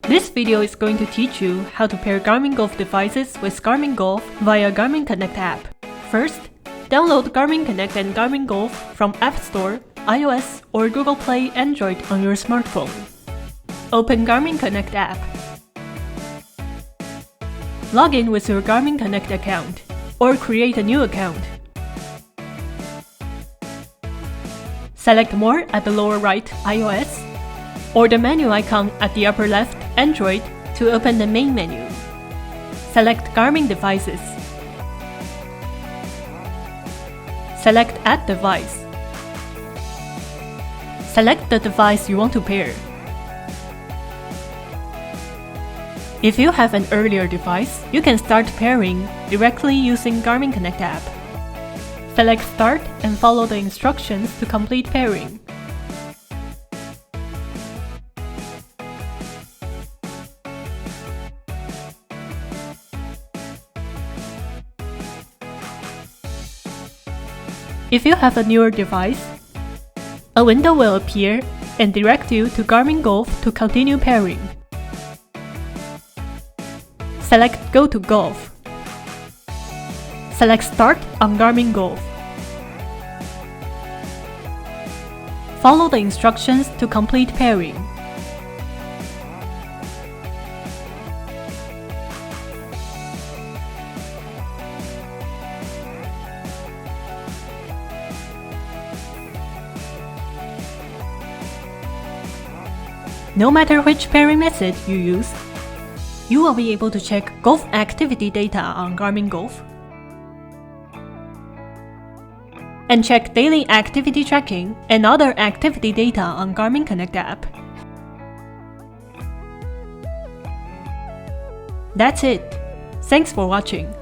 This video is going to teach you how to pair Garmin Golf devices with Garmin Golf via Garmin Connect App. First, download Garmin Connect and Garmin Golf from App Store, iOS or Google Play Android on your smartphone. Open Garmin Connect App. Log in with your Garmin Connect account or create a new account. Select More at the lower right, iOS, or the menu icon at the upper left, Android, to open the main menu. Select Garmin Devices. Select Add Device. Select the device you want to pair. If you have an earlier device, you can start pairing directly using Garmin Connect App. Select Start and follow the instructions to complete pairing. If you have a newer device, a window will appear and direct you to Garmin Golf to continue pairing. Select Go to Golf. Select Start on Garmin Golf. Follow the instructions to complete pairing. No matter which pairing method you use, you will be able to check golf activity data on Garmin Golf and check daily activity tracking and other activity data on Garmin Connect App. That's it. Thanks for watching.